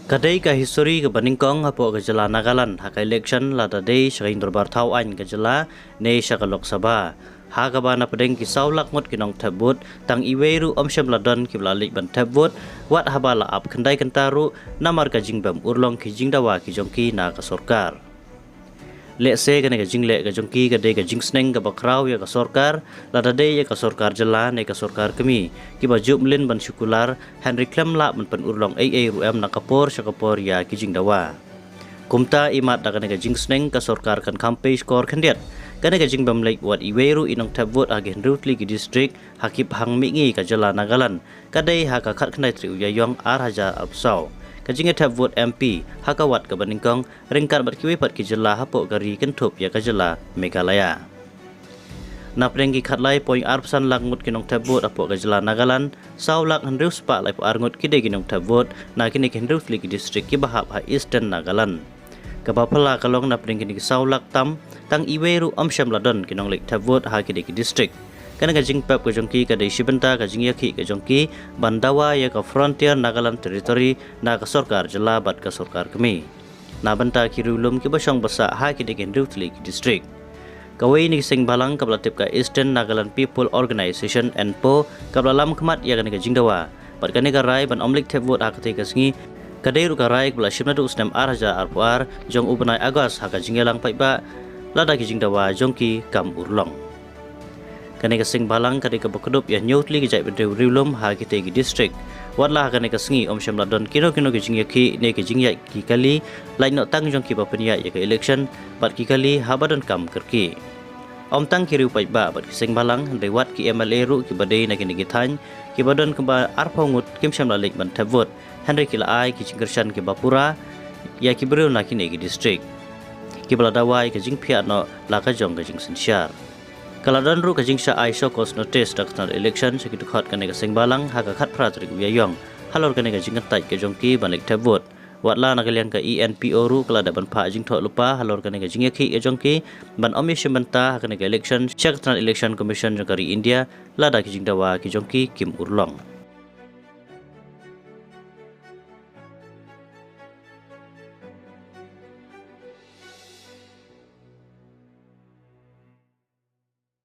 Kadai ka history ke Baningkong hapo ke jala Nagaland haka election la tadai sering dorbar thau an ke jala ne saka Lok Sabha. Ha ka bana pedeng ki saulak mut kinong tabut tang iweru omsyam ladon ki blalik ban tabut wat habala ap kendai kentaru namar ka jingbam urlong ki jingdawa ki jongki na ka sorkar. Lek se ka ne ka jingle ka jongki ka de ka jingsneng ka bakraw ya ka sorkar la tadai ya ka sorkar jala ne ka sorkar kemi ki ba jumlin ban syukular Henry Clem la ban pen urlong ai ruam na kapor syakapor ya ki jingdawa. Kumta imat da ka ne ka jingsneng ka sorkar kan kampe skor kandiat kana ka jingbam lek wat iweru inong tabut agen rutli ki district hakip hang mingi ka jala Nagaland kadai ha ka khat khnai tri uyayong Haja Absau ka jinga tabut MP hakawat ka Baningkong ringkat bat kiwe pat ki jala hapo gari kentup ya ka jala Meghalaya. Na prenggi khatlai poin arpsan langut kinong tabut apo ka jala Nagaland saulak hendru spa lai po arngut kide kinong tabut na kini hendru li ki district ki bahap ha Eastern Nagaland. Kabapala kalong na pring kini saulak tam tang iweru omsyam ladon kinong lek tabut ha kide ki district. Kana ka jing pap ka jongki ka dei sibenta ka jing yakhi ka jongki bandawa ya ka frontier Nagaland territory na ka sorkar jala bat ka sorkar kemi. Na banta ki rulum ki basong basa ha kide ki hendru li ki district. Kawai ni sing balang kabla tip ka Eastern Nagaland People Organization NPO kabla lam khamat ya kana ka jingdawa. Pat kana ka rai ban omlik tabut ha ka te ka sngi kadai ruka raik bela shimna du usnam Haja Arpuar jong ubenai Agos haka jingelang paiba lada ki jingdawa jongki kam urlong. Kane ka sing balang kadai ka bakudup ya nyotli ki jai bedeu riulum ha ki te ki district. Watla kane ka sngi om syam ladon kino ki jingyaki ne ki jingyai ki kali lain no tang jongki bapenia ya ka election bat ki kali habadon kam kerki. Om tang ki riu paiba bat ki sing balang handai wat ki MLA ru ki badai na ki nigithan ki badon kemba arpongut kim syam lalik ban tabut Henry kila ai ki cingkershan ki Bapura ya ki beriu na kini ki district ki beladawai ki jingpia no la ka jong ka jing sensyar kaladan ru ka jingsha ai shokos notice daktan election sekitu khat kane ka singbalang ha ka khat pratrik uyayong halor kane ka jingtai ke jongki balik tabut watla na kalian ka ENPO ru kala da ban pha jing tho lupa halor kane ka jingeki ke jongki ban omi shimanta kane ka election secretary election commission jongkari India lada ki jingdawa ki jongki Kim Urlong.